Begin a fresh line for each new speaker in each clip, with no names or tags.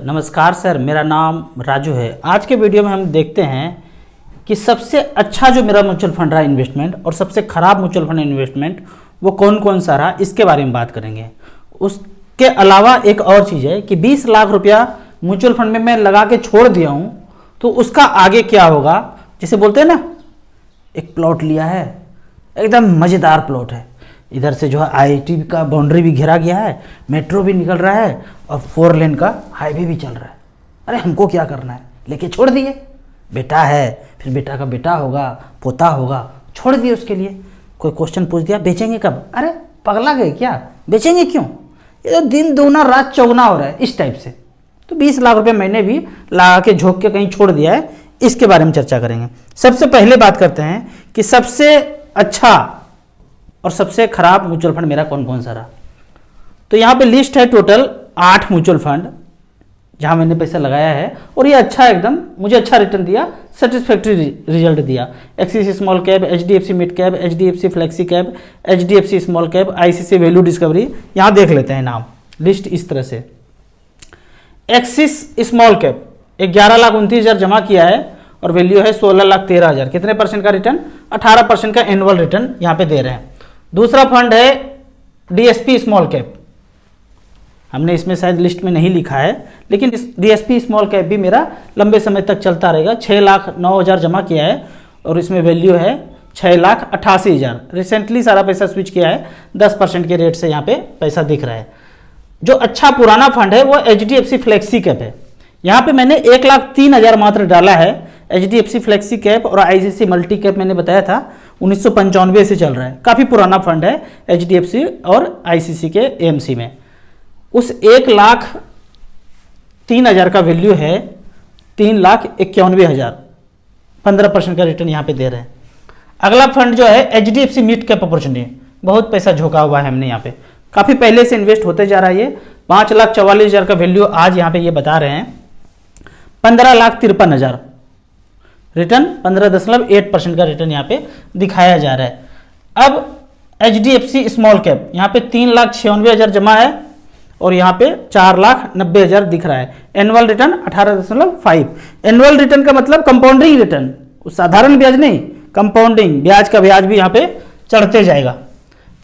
नमस्कार सर, मेरा नाम राजू है। आज के वीडियो में हम देखते हैं कि सबसे अच्छा जो मेरा म्यूचुअल फंड रहा इन्वेस्टमेंट और सबसे ख़राब म्यूचुअल फंड इन्वेस्टमेंट वो कौन कौन सा रहा, इसके बारे में बात करेंगे। उसके अलावा एक और चीज़ है कि 20 लाख रुपया म्यूचुअल फंड में मैं लगा के छोड़ दिया हूँ, तो उसका आगे क्या होगा। जैसे बोलते हैं ना, एक प्लॉट लिया है, एकदम मज़ेदार प्लॉट है, इधर से जो है IIT का बाउंड्री भी घेरा गया है, मेट्रो भी निकल रहा है और 4 लेन का हाईवे भी चल रहा है। अरे हमको क्या करना है, लेके छोड़ दिए। बेटा है, फिर बेटा का बेटा होगा, पोता होगा, छोड़ दिए उसके लिए। कोई क्वेश्चन पूछ दिया, बेचेंगे कब? अरे पगला गए क्या, बेचेंगे क्यों? ये तो दिन दूना रात चौगुना हो रहा है, इस टाइप से। तो 20 लाख रुपये मैंने भी लगा के झोंक के कहीं छोड़ दिया है, इसके बारे में चर्चा करेंगे। सबसे पहले बात करते हैं कि सबसे अच्छा और सबसे खराब म्यूचुअल फंड मेरा कौन कौन सा रहा। तो यहाँ पे लिस्ट है टोटल 8 म्यूचुअल फंड जहाँ मैंने पैसा लगाया है और ये अच्छा एकदम मुझे अच्छा रिटर्न दिया, सेटिस्फैक्ट्री रिजल्ट दिया। Axis small cap, HDFC mid cap, HDFC flexi cap, HDFC small cap, ICICI value discovery. यहाँ देख लेते हैं नाम, लिस्ट इस तरह से। एक्सिस स्मॉल कैप 11,29,000 जमा किया है और वैल्यू है 16,13,000। कितने परसेंट का रिटर्न? 18% का एनुअल रिटर्न यहाँ पे दे रहे हैं। दूसरा फंड है DSP स्मॉल कैप, हमने इसमें शायद लिस्ट में नहीं लिखा है, लेकिन इस DSP स्मॉल कैप भी मेरा लंबे समय तक चलता रहेगा। 6,09,000 जमा किया है और इसमें वैल्यू है 6,88,000। रिसेंटली सारा पैसा स्विच किया है, 10% के रेट से यहाँ पे पैसा दिख रहा है। जो अच्छा पुराना फंड है वो HDFC फ्लेक्सी कैप है। यहाँ पे मैंने 1,03,000 मात्र डाला है। HDFC फ्लेक्सी कैप और ICICI मल्टी कैप मैंने बताया था 1995 से चल रहा है, काफ़ी पुराना फंड है HDFC और ICICI के AMC में। उस 1,03,000 का वैल्यू है 3,91,000, 15% का रिटर्न यहाँ पे दे रहे हैं। अगला फंड जो है HDFC मिड कैप अपॉर्चुनिटी, बहुत पैसा झोंका हुआ है हमने यहाँ पे, काफ़ी पहले से इन्वेस्ट होते जा रहा है। ये 5,44,000 का वैल्यू आज यहाँ पे ये बता रहे हैं 15,53,000, रिटर्न 15.8% का रिटर्न यहाँ पे दिखाया जा रहा है। अब HDFC स्मॉल कैप यहाँ पे 3,96,000 जमा है और यहाँ पे 4,90,000 दिख रहा है। Annual return 18.5। एनुअल रिटर्न का मतलब कंपाउंडिंग रिटर्न, साधारण ब्याज नहीं, कंपाउंडिंग ब्याज का ब्याज भी यहाँ पे चढ़ते जाएगा।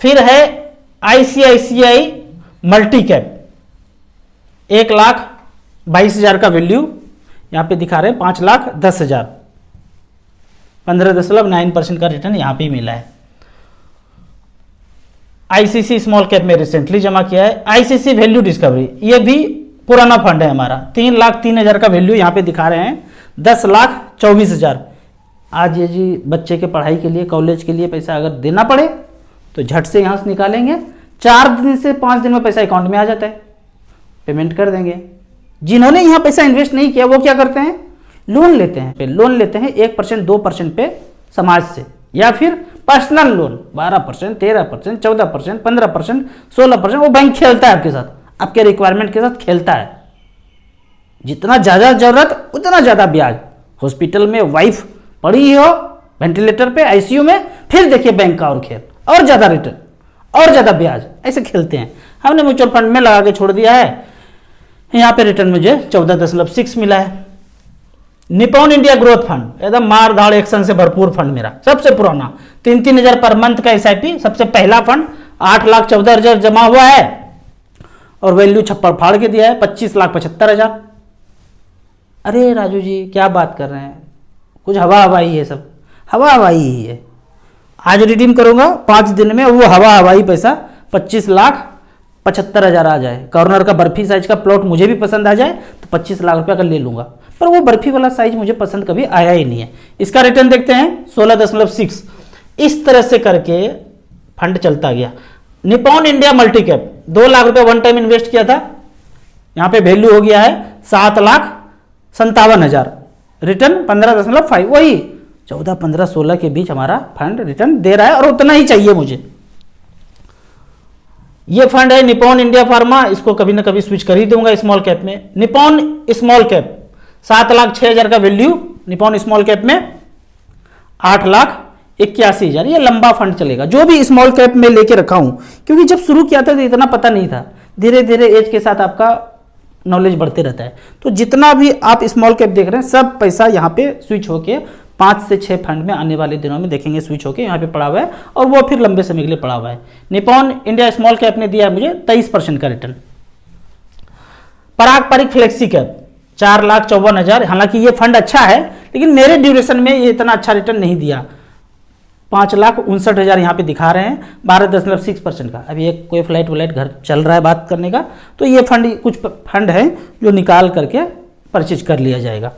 फिर है ICICI मल्टी कैप, 1,22,000 का वैल्यू यहाँ पे दिखा रहे हैं 5,10,000, 15.9% का रिटर्न यहाँ पे मिला है। ICICI स्मॉल कैप में रिसेंटली जमा किया है। ICICI वैल्यू डिस्कवरी, ये भी पुराना फंड है हमारा, 3,03,000 का वैल्यू यहाँ पे दिखा रहे हैं 10,24,000। आज ये जी बच्चे के पढ़ाई के लिए, कॉलेज के लिए पैसा अगर देना पड़े तो झट से यहाँ से निकालेंगे, 4 दिन से 5 दिन में पैसा अकाउंट में आ जाता है, पेमेंट कर देंगे। जिन्होंने यहाँ पैसा इन्वेस्ट नहीं किया वो क्या करते हैं, लोन लेते हैं। लोन लेते हैं 1%, 2% पे समाज से, या फिर पर्सनल लोन 12%, 13%, 14%, 15%, 16%। वो बैंक खेलता है आपके साथ, आपके रिक्वायरमेंट के साथ खेलता है। जितना ज़्यादा जरूरत उतना ज़्यादा ब्याज। हॉस्पिटल में वाइफ पड़ी हो वेंटिलेटर पे, ICU में, फिर देखिए बैंक का और खेल, और ज़्यादा रिटर्न और ज़्यादा ब्याज, ऐसे खेलते हैं। हमने म्यूचुअल फंड में लगा के छोड़ दिया है, यहाँ पे रिटर्न मुझे 14.6 मिला है। निपॉन इंडिया ग्रोथ फंड एकदम मार धाड़ एक्शन से भरपूर फंड, मेरा सबसे पुराना, 3,000 पर मंथ का SIP, सबसे पहला फंड, 8,14,000 जमा हुआ है और वैल्यू छप्पड़ फाड़ के दिया है 25,75,000। अरे राजू जी क्या बात कर रहे हैं, कुछ हवा हवाई है, सब हवा हवाई ही है। आज रिडीम करूंगा 5 दिन में वो हवा हवाई पैसा 25,75,000 आ जाए। कॉर्नर का बर्फी साइज का प्लॉट मुझे भी पसंद आ जाए तो 25 लाख रुपया का ले लूंगा, पर वो बर्फी वाला साइज मुझे पसंद कभी आया ही नहीं है। इसका रिटर्न देखते हैं 16.6। इस तरह से करके फंड चलता गया। Nippon India multi cap 2 lakh रुपया वन टाइम इन्वेस्ट किया था, यहाँ पे वैल्यू हो गया है 7,57,000, रिटर्न 15.5। वही 14, 15, 16 के बीच हमारा फंड रिटर्न दे रहा है और उतना ही चाहिए मुझे। ये फंड है निपॉन इंडिया फार्मा, इसको कभी ना कभी स्विच कर ही दूंगा स्मॉल कैप में। निपॉन स्मॉल कैप 7,06,000 का वैल्यू निपॉन स्मॉल कैप में, 8,81,000। ये लंबा फंड चलेगा, जो भी स्मॉल कैप में लेके रखा हूं, क्योंकि जब शुरू किया था तो इतना पता नहीं था। धीरे धीरे एज के साथ आपका नॉलेज बढ़ते रहता है। तो जितना भी आप स्मॉल कैप देख रहे हैं सब पैसा यहाँ पे स्विच होके 5 से 6 फंड में आने वाले दिनों में देखेंगे स्विच होके यहाँ पे पड़ा हुआ है और वो फिर लंबे समय के लिए पड़ा हुआ है। निपॉन इंडिया स्मॉल कैप ने दिया है मुझे 23% का रिटर्न। पारंपरिक फ्लेक्सी कैप 4,54,000, हालांकि ये फंड अच्छा है लेकिन मेरे ड्यूरेशन में ये इतना अच्छा रिटर्न नहीं दिया। 5,59,000 यहाँ पे दिखा रहे हैं, 12.6% का। अभी एक कोई फ्लाइट व्लाइट घर चल रहा है बात करने का, तो ये फंड कुछ फंड है जो निकाल करके परचेज कर लिया जाएगा।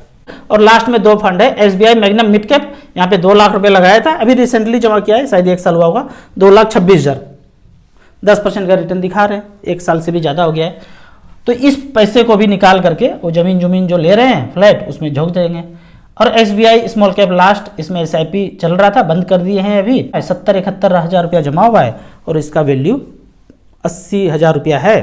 और लास्ट में 2 फंड है, SBI मैग्नम मिड कैप, यहाँ पे 2 लाख रुपए लगाया था, अभी रिसेंटली जमा किया है, शायद 1 साल हुआ होगा, 2,26,000, 10% का रिटर्न दिखा रहे हैं, 1 साल से भी ज़्यादा हो गया है। तो इस पैसे को भी निकाल करके वो जमीन जो ले रहे हैं फ्लैट उसमें झोंक देंगे। और SBI स्मॉल कैप लास्ट, इसमें SIP चल रहा था, बंद कर दिए हैं अभी, 70-71 रुपया जमा हुआ है और इसका वैल्यू 80,000 रुपया है,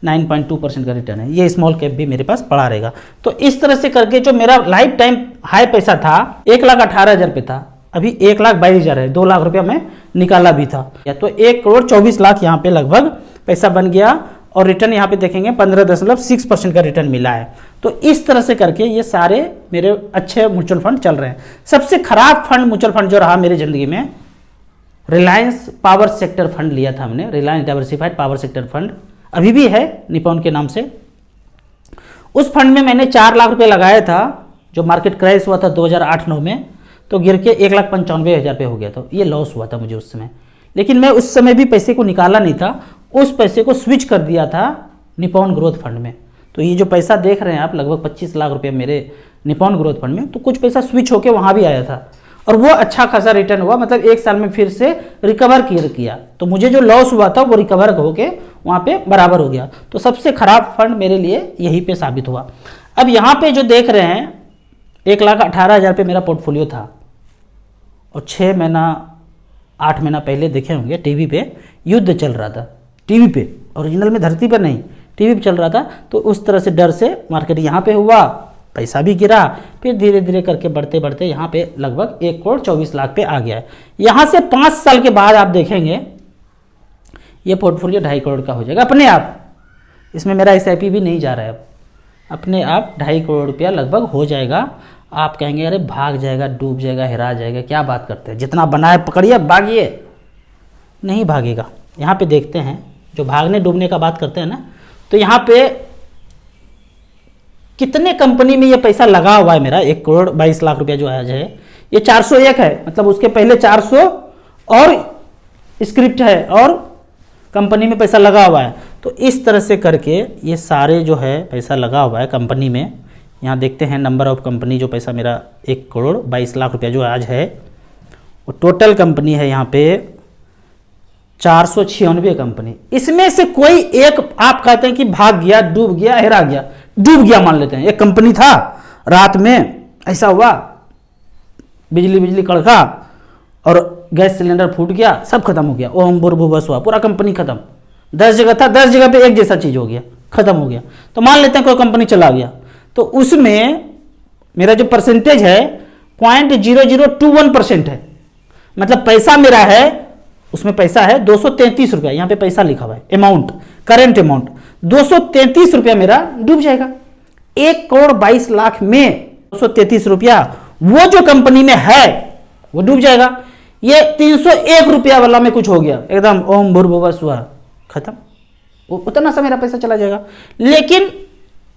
9.2% का रिटर्न है। ये स्मॉल कैप भी मेरे पास पड़ा रहेगा। तो इस तरह से करके जो मेरा लाइफ टाइम हाई पैसा था 1,18,000 पे था, अभी 1,22,000 है, 2 लाख रुपया मैं निकाला भी था, तो 1,24,00,000 यहाँ पे लगभग पैसा बन गया। और रिटर्न यहाँ पे देखेंगे 15.6% का रिटर्न मिला है। तो इस तरह से करके ये सारे मेरे अच्छे म्यूचुअल फंड चल रहे हैं। सबसे खराब फंड म्यूचुअल फंड जो रहा मेरी जिंदगी में, रिलायंस पावर सेक्टर फंड लिया था हमने, Reliance diversified power sector fund, अभी भी है निपॉन के नाम से। उस फंड में मैंने 4 लाख रुपए लगाया था, जो मार्केट क्रैश हुआ था 2008-9 में, तो गिर के 1,95,000 पे हो गया था। ये लॉस हुआ था मुझे उस समय, लेकिन मैं उस समय भी पैसे को निकाला नहीं था, उस पैसे को स्विच कर दिया था निपॉन ग्रोथ फंड में। तो ये जो पैसा देख रहे हैं आप, लगभग 25 लाख रुपए मेरे निपॉन ग्रोथ फंड में, तो कुछ पैसा स्विच होके वहाँ भी आया था और वो अच्छा खासा रिटर्न हुआ, मतलब 1 साल में फिर से रिकवर किया। तो मुझे जो लॉस हुआ था वो रिकवर होके वहाँ पे बराबर हो गया। तो सबसे खराब फंड मेरे लिए यहीं पे साबित हुआ। अब यहाँ पे जो देख रहे हैं 1,18,000 पे मेरा पोर्टफोलियो था और 6 महीना 8 महीना पहले देखे होंगे टीवी पे युद्ध चल रहा था, टीवी पे, ओरिजिनल में धरती पर नहीं, टीवी पे चल रहा था। तो उस तरह से डर से मार्केट यहाँ पे हुआ, पैसा भी गिरा, फिर धीरे धीरे करके बढ़ते बढ़ते यहाँ पे लगभग 1,24,00,000 पे आ गया है। यहाँ से 5 साल के बाद आप देखेंगे ये पोर्टफोलियो 2.5 करोड़ का हो जाएगा अपने आप। इसमें मेरा SIP भी नहीं जा रहा है, अब अपने आप 2.5 करोड़ रुपया लगभग हो जाएगा। आप कहेंगे अरे भाग जाएगा, डूब जाएगा, हिरा जाएगा, क्या बात करते हैं, जितना बनाए पकड़िए भागिए, नहीं भागेगा। यहाँ पे देखते हैं जो भागने डूबने का बात करते हैं ना, तो यहाँ पे कितने कंपनी में ये पैसा लगा हुआ है मेरा, 1,22,00,000 रुपया जो आज है, ये 401 है, मतलब उसके पहले 400 और स्क्रिप्ट है और कंपनी में पैसा लगा हुआ है। तो इस तरह से करके ये सारे जो है पैसा लगा हुआ है कंपनी में। यहाँ देखते हैं नंबर ऑफ कंपनी, जो पैसा मेरा 1,22,00,000 रुपया जो आज है, वो टोटल कंपनी है यहाँ पे 496 कंपनी। इसमें से कोई एक आप कहते हैं कि भाग गया, डूब गया, हेरा गया, डूब गया मान लेते हैं। एक कंपनी था, रात में ऐसा हुआ, बिजली कड़का और गैस सिलेंडर फूट गया, सब खत्म हो गया, ओम भूर्भुवस्सुः हुआ, पूरा कंपनी खत्म। 10 जगह था, 10 जगह पे एक जैसा चीज हो गया, खत्म हो गया। तो मान लेते हैं कोई कंपनी चला गया, तो उसमें मेरा जो परसेंटेज है 0.0021% है, मतलब पैसा मेरा है, उसमें पैसा है 233 रुपया, यहाँ पे पैसा लिखा हुआ है, अमाउंट, करेंट अमाउंट 233 रुपया मेरा डूब जाएगा। 1,22,00,000 में 233 रुपया वो जो कंपनी में है वो डूब जाएगा। ये 301 रुपया वाला में कुछ हो गया, एकदम ओम भूर्भुवस्सुः खत्म, वो उतना सा मेरा पैसा चला जाएगा। लेकिन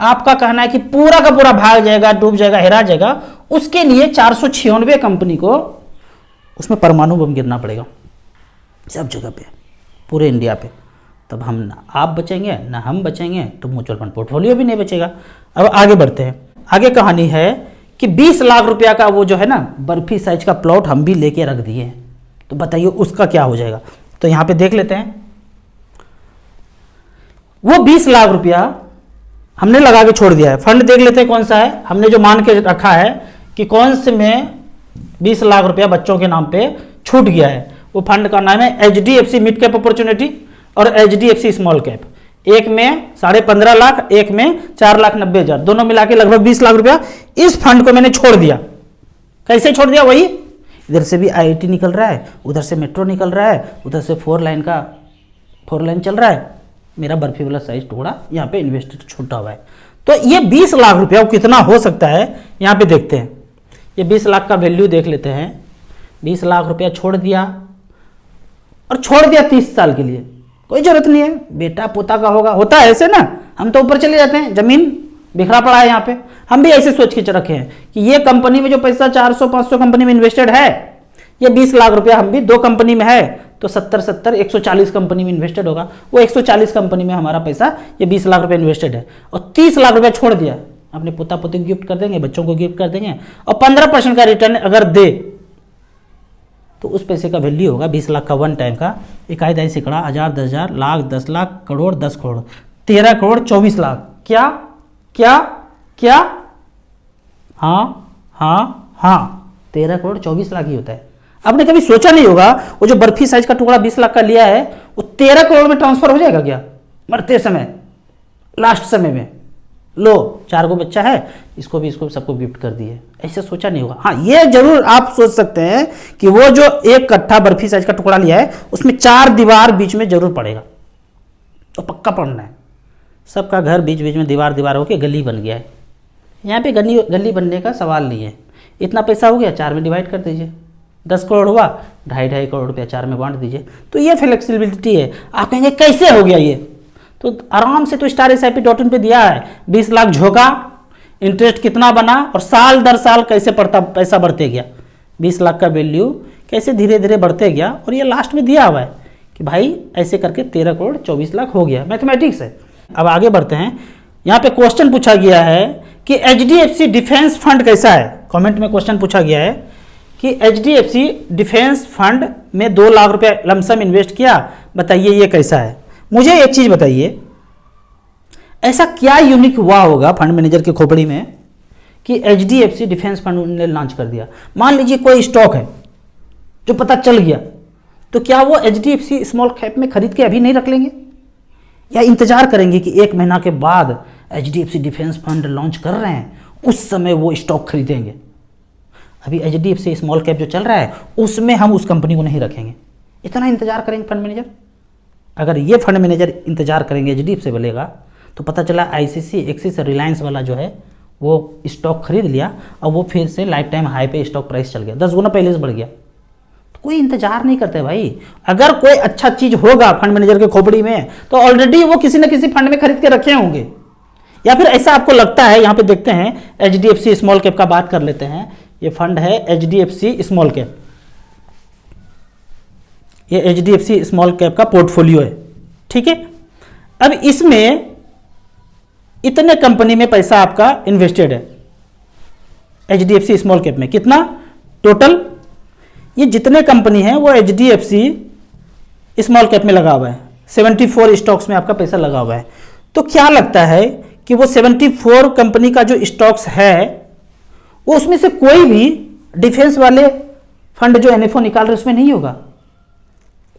आपका कहना है कि पूरा का पूरा भाग जाएगा, डूब जाएगा, हेरा जाएगा, उसके लिए 496 कंपनी को उसमें परमाणु बम गिरना पड़ेगा सब जगह पे, पूरे इंडिया पे, तब हम ना आप बचेंगे ना हम बचेंगे, तो म्यूचुअल फंड पोर्टफोलियो भी नहीं बचेगा। अब आगे बढ़ते हैं। आगे कहानी है कि 20 लाख रुपया का वो जो है ना बर्फी साइज का प्लॉट हम भी लेके रख दिए हैं, तो बताइए उसका क्या हो जाएगा। तो यहाँ पे देख लेते हैं, वो 20 लाख रुपया हमने लगा के छोड़ दिया है। फंड देख लेते हैं कौन सा है, हमने जो मान के रखा है कि कौन से में 20 लाख रुपया बच्चों के नाम पे छूट गया है। वो फंड का नाम है HDFC मिड कैप अपॉर्चुनिटी और HDFC स्मॉल कैप। एक में 15.5 लाख, एक में 4,90,000, दोनों मिला के लगभग 20 लाख रुपया इस फंड को मैंने छोड़ दिया। कैसे छोड़ दिया, वही इधर से भी IIT निकल रहा है, उधर से मेट्रो निकल रहा है, उधर से 4 लाइन चल रहा है, मेरा बर्फी वाला साइज टुकड़ा यहाँ पे इन्वेस्टेड छूटा हुआ है। तो ये 20 लाख रुपया कितना हो सकता है यहाँ पे देखते हैं। ये 20 लाख का वैल्यू देख लेते हैं। 20 लाख रुपया छोड़ दिया और छोड़ दिया 30 साल के लिए, कोई जरूरत नहीं है, बेटा पोता का होगा, होता है ऐसे ना। हम तो ऊपर चले जाते हैं, जमीन बिखरा पड़ा है यहाँ पे। हम भी ऐसे सोच के रखे हैं कि ये कंपनी में जो पैसा 400-500 कंपनी में इन्वेस्टेड है, ये 20 लाख रुपया हम भी 2 कंपनी में है तो 70-70 140 कंपनी में इन्वेस्टेड होगा। वो 140 कंपनी में हमारा पैसा ये 20 लाख रुपया इन्वेस्टेड है और 30 लाख रुपया छोड़ दिया, अपने पोता पोती को गिफ्ट कर देंगे, बच्चों को गिफ्ट कर देंगे और 15% का रिटर्न अगर दे तो उस पैसे का वैल्यू होगा 20 लाख का वन टाइम का। इकाई दहाई सैकड़ा, हजार, 10,000, लाख, 10 लाख, करोड़, 10 करोड़, 13 करोड़ 24 लाख। क्या क्या क्या? हाँ हाँ हाँ, 13 करोड़ 24 लाख ही होता है। आपने कभी सोचा नहीं होगा वो जो बर्फी साइज का टुकड़ा 20 लाख का लिया है वो 13 करोड़ में ट्रांसफर हो जाएगा क्या मरते समय, लास्ट समय में? लो 4 गो बच्चा है, इसको भी इसको सबको गिफ्ट कर दिए, ऐसे सोचा नहीं होगा। हाँ, ये जरूर आप सोच सकते हैं कि वो जो 1 कट्ठा बर्फी साइज का टुकड़ा लिया है उसमें 4 दीवार बीच में जरूर पड़ेगा, तो पक्का पड़ना है। सबका घर बीच बीच में दीवार होके गली बन गया है। यहाँ पे गली बनने का सवाल नहीं है। इतना पैसा हो गया, 4 में डिवाइड कर दीजिए, 10 करोड़ हुआ, 2.5 करोड़ रुपया 4 में बांट दीजिए। तो ये फ्लेक्सिबिलिटी है। आप कहेंगे कैसे हो गया ये? तो आराम से तो StarSIP.in पे दिया है। 20 लाख झोंका, इंटरेस्ट कितना बना और साल दर साल कैसे पैसा बढ़ते गया, 20 लाख का वैल्यू कैसे धीरे धीरे बढ़ते गया। और ये लास्ट में दिया हुआ है कि भाई ऐसे करके 13 करोड़ 24 लाख हो गया। मैथमेटिक्स है। अब आगे बढ़ते हैं। यहाँ पे क्वेश्चन पूछा गया है कि HDFC डिफेंस फंड कैसा है। कमेंट में क्वेश्चन पूछा गया है कि HDFC डिफेंस फंड में 2 लाख रुपया लमसम इन्वेस्ट किया, बताइए ये कैसा है। मुझे एक चीज बताइए, ऐसा क्या यूनिक हुआ होगा फंड मैनेजर के खोपड़ी में कि HDFC डिफेंस फंड ने लॉन्च कर दिया। मान लीजिए कोई स्टॉक है जो पता चल गया, तो क्या वो HDFC स्मॉल कैप में खरीद के अभी नहीं रख लेंगे या इंतजार करेंगे कि 1 महीना के बाद HDFC डिफेंस फंड लॉन्च कर रहे हैं उस समय वो स्टॉक खरीदेंगे? अभी HDFC स्मॉल कैप जो चल रहा है उसमें हम उस कंपनी को नहीं रखेंगे, इतना इंतजार करेंगे फंड मैनेजर। अगर ये फंड मैनेजर इंतजार करेंगे HDFC बोलेगा, तो पता चला ICC, एक्सिस, रिलायंस वाला जो है वो स्टॉक खरीद लिया और वो फिर से लाइफ टाइम हाई पे स्टॉक प्राइस चल गया, 10 गुना पहले से बढ़ गया। तो कोई इंतजार नहीं करते भाई। अगर कोई अच्छा चीज होगा फंड मैनेजर के खोपड़ी में तो ऑलरेडी वो किसी न किसी फंड में खरीद के रखे होंगे, या फिर ऐसा आपको लगता है। यहाँ पे देखते हैं HDFC स्मॉल कैप का बात कर लेते हैं। ये फंड है HDFC स्मॉल कैप, ये HDFC स्मॉल कैप का पोर्टफोलियो है, ठीक है। अब इसमें इतने कंपनी में पैसा आपका इन्वेस्टेड है HDFC स्मॉल कैप में, कितना टोटल? ये जितने कंपनी है वो HDFC स्मॉल कैप में लगा हुआ है, 74 स्टॉक्स में आपका पैसा लगा हुआ है। तो क्या लगता है कि वो 74 कंपनी का जो स्टॉक्स है वो उसमें से कोई भी डिफेंस वाले फंड जो NFO निकाल रहे उसमें नहीं होगा?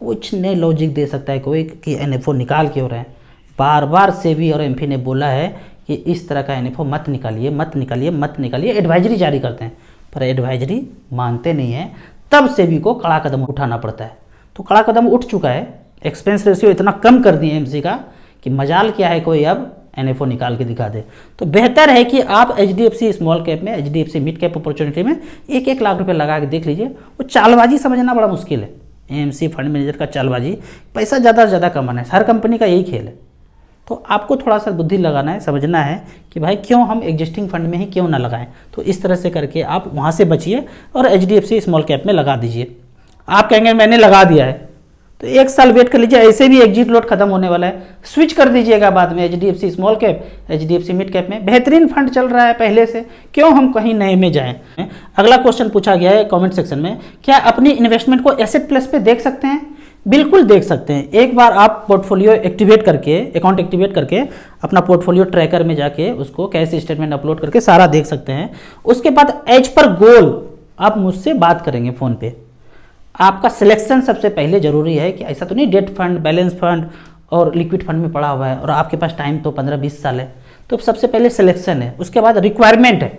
कुछ नहीं लॉजिक दे सकता है कोई कि NFO निकाल क्यों रहे हैं। बार बार सेबी और MP ने बोला है कि इस तरह का NFO मत निकालिए, मत निकालिए, मत निकालिए, एडवाइजरी जारी करते हैं, पर एडवाइजरी मानते नहीं है। तब सेबी को कड़ा कदम उठाना पड़ता है। तो कड़ा कदम उठ चुका है, एक्सपेंस रेशियो इतना कम कर दिए MC का कि मजाल क्या है कोई अब NFO निकाल के दिखा दे। तो बेहतर है कि आप HDFC स्मॉल कैप में, HDFC मिड कैप अपॉर्चुनिटी में 1-1 लाख रुपए लगा के देख लीजिए। वो चालबाजी समझना बड़ा मुश्किल है, AMC फंड मैनेजर का चालबाजी, पैसा ज़्यादा से ज़्यादा कमाना है, हर कंपनी का यही खेल है। तो आपको थोड़ा सा बुद्धि लगाना है, समझना है कि भाई क्यों हम एग्जिस्टिंग फंड में ही क्यों ना लगाएं। तो इस तरह से करके आप वहाँ से बचिए और HDFC स्मॉल कैप में लगा दीजिए। आप कहेंगे मैंने लगा दिया है, तो 1 साल वेट कर लीजिए, ऐसे भी एग्जिट लोड खत्म होने वाला है, स्विच कर दीजिएगा बाद में HDFC small cap, HDFC mid cap में। बेहतरीन फंड चल रहा है पहले से, क्यों हम कहीं नए में जाएं। अगला क्वेश्चन पूछा गया है कमेंट सेक्शन में, क्या अपनी इन्वेस्टमेंट को एसेट प्लस पे देख सकते हैं? बिल्कुल देख सकते हैं। एक बार आप पोर्टफोलियो एक्टिवेट करके, अकाउंट एक्टिवेट करके अपना पोर्टफोलियो ट्रैकर में जाके उसको कैश स्टेटमेंट अपलोड करके सारा देख सकते हैं। उसके बाद एज पर गोल आप मुझसे बात करेंगे फ़ोन पे। आपका सिलेक्शन सबसे पहले जरूरी है कि ऐसा तो नहीं डेट फंड, बैलेंस फंड और लिक्विड फंड में पड़ा हुआ है और आपके पास टाइम तो 15-20 साल है। तो सबसे पहले सिलेक्शन है, उसके बाद रिक्वायरमेंट है।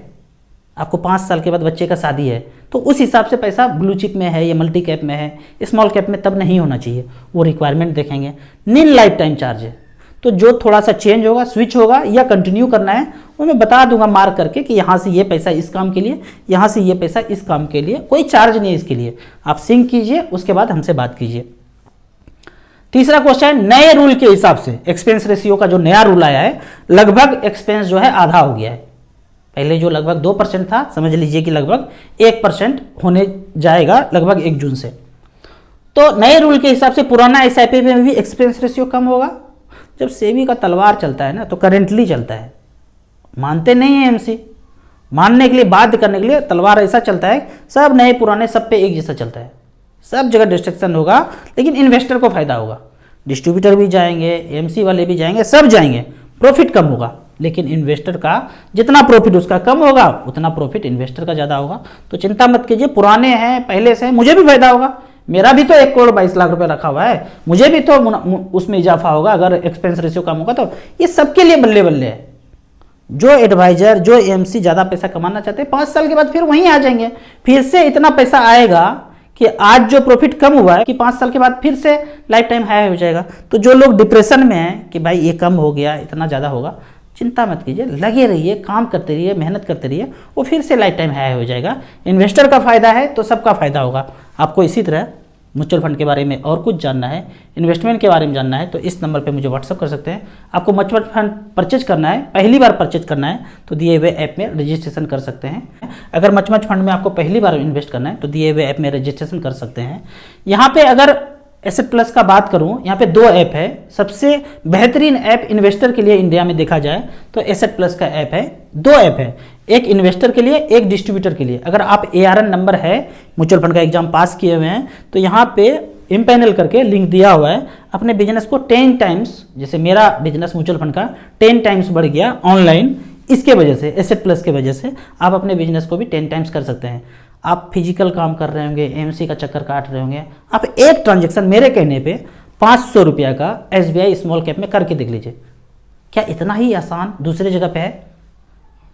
आपको 5 साल के बाद बच्चे का शादी है तो उस हिसाब से पैसा ब्लू चिप में है या मल्टी कैप में है, स्मॉल कैप में तब नहीं होना चाहिए, वो रिक्वायरमेंट देखेंगे। नील लाइफ टाइम चार्ज है, तो जो थोड़ा सा चेंज होगा, स्विच होगा या कंटिन्यू करना है, वो मैं बता दूंगा मार्क करके कि यहाँ से ये पैसा इस काम के लिए, यहाँ से ये पैसा इस काम के लिए। कोई चार्ज नहीं है इसके लिए, आप सिंक कीजिए, उसके बाद हमसे बात कीजिए। तीसरा क्वेश्चन, नए रूल के हिसाब से एक्सपेंस रेशियो का जो नया रूल आया है, लगभग एक्सपेंस जो है आधा हो गया है। पहले जो लगभग 2% था, समझ लीजिए कि लगभग 1% होने जाएगा लगभग 1 जून से। तो नए रूल के हिसाब से पुराना एसआईपी में भी एक्सपेंस रेशियो कम होगा। जब सेबी का तलवार चलता है ना, तो करेंटली चलता है, मानते नहीं है एमसी, मानने के लिए, बाध्य करने के लिए तलवार ऐसा चलता है, सब नए पुराने सब पे एक जैसा चलता है, सब जगह डिस्ट्रक्शन होगा, लेकिन इन्वेस्टर को फायदा होगा। डिस्ट्रीब्यूटर भी जाएंगे, एमसी वाले भी जाएंगे, सब जाएंगे, प्रॉफिट कम होगा, लेकिन इन्वेस्टर का जितना प्रॉफिट उसका कम होगा, उतना प्रॉफिट इन्वेस्टर का ज़्यादा होगा। तो चिंता मत कीजिए, पुराने हैं, पहले से हैं, मुझे भी फायदा होगा, मेरा भी तो 1 करोड़ 22 लाख रुपए रखा हुआ है, मुझे भी तो उसमें इजाफा होगा अगर एक्सपेंस रेशियो कम होगा। तो ये सबके लिए बल्ले बल्ले है। जो एडवाइजर, जो एमसी ज़्यादा पैसा कमाना चाहते हैं, 5 साल के बाद फिर वहीं आ जाएंगे, फिर से इतना पैसा आएगा कि आज जो प्रॉफिट कम हुआ है कि 5 साल के बाद फिर से लाइफ टाइम हाई हो जाएगा। तो जो लोग डिप्रेशन में हैं कि भाई ये कम हो गया, इतना ज़्यादा होगा, चिंता मत कीजिए, लगे रहिए, काम करते रहिए, मेहनत करते रहिए, वो फिर से लाइफ टाइम हाई हो जाएगा। इन्वेस्टर का फायदा है तो सबका फायदा होगा। आपको इसी तरह म्यूचुअल फंड के बारे में और कुछ जानना है, इन्वेस्टमेंट के बारे में जानना है, तो इस नंबर पे मुझे व्हाट्सअप कर सकते हैं। आपको म्यूचुअल फंड परचेज करना है, पहली बार परचेज करना है, तो दिए हुए ऐप में रजिस्ट्रेशन कर सकते हैं। अगर म्यूचुअल फंड में आपको पहली बार इन्वेस्ट करना है, तो दिए हुए ऐप में रजिस्ट्रेशन कर सकते हैं। यहाँ पे अगर एसेट प्लस का बात करूं, यहाँ पे 2 ऐप है। सबसे बेहतरीन ऐप इन्वेस्टर के लिए इंडिया में देखा जाए तो एसेट प्लस का ऐप है। 2 ऐप है, एक इन्वेस्टर के लिए, एक डिस्ट्रीब्यूटर के लिए। अगर आप ARN नंबर है, म्यूचुअल फंड का एग्जाम पास किए हुए हैं, तो यहाँ पे इम्पैनल करके लिंक दिया हुआ है। अपने बिजनेस को 10 टाइम्स, जैसे मेरा बिजनेस म्यूचुअल फंड का 10 टाइम्स बढ़ गया ऑनलाइन, इसके वजह से, एसेट प्लस के वजह से आप अपने बिजनेस को भी 10 टाइम्स कर सकते हैं। आप फिजिकल काम कर रहे होंगे, एमसी का चक्कर काट रहे होंगे, आप एक ट्रांजेक्शन मेरे कहने पे 500 रुपया का SBI स्मॉल कैप में करके देख लीजिए। क्या इतना ही आसान दूसरे जगह पे है?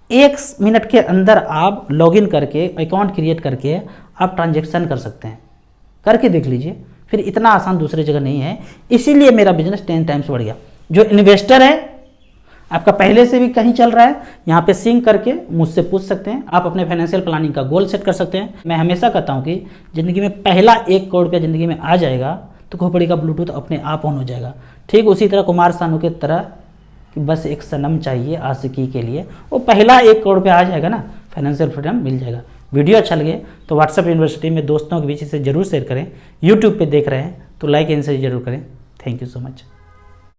1 मिनट के अंदर आप लॉगिन करके, अकाउंट क्रिएट करके आप ट्रांजेक्शन कर सकते हैं, करके देख लीजिए। फिर इतना आसान दूसरी जगह नहीं है, इसीलिए मेरा बिजनेस 10 टाइम्स बढ़ गया। जो इन्वेस्टर है, आपका पहले से भी कहीं चल रहा है, यहाँ पे सिंक करके मुझसे पूछ सकते हैं। आप अपने फाइनेंशियल प्लानिंग का गोल सेट कर सकते हैं। मैं हमेशा कहता हूँ कि ज़िंदगी में पहला 1 करोड़ रुपया ज़िंदगी में आ जाएगा तो खोपड़ी का ब्लूटूथ अपने आप ऑन हो जाएगा। ठीक उसी तरह कुमार सानू की तरह कि बस एक सनम चाहिए आशिकी के लिए, वो पहला 1 करोड़ रुपया आ जाएगा ना, फाइनेंशियल फ्रीडम मिल जाएगा। वीडियो अच्छा लगे तो व्हाट्सएप यूनिवर्सिटी में दोस्तों के बीच इसे जरूर शेयर करें। यूट्यूब पर देख रहे हैं तो लाइक एंड शेयर जरूर करें। Thank you so much.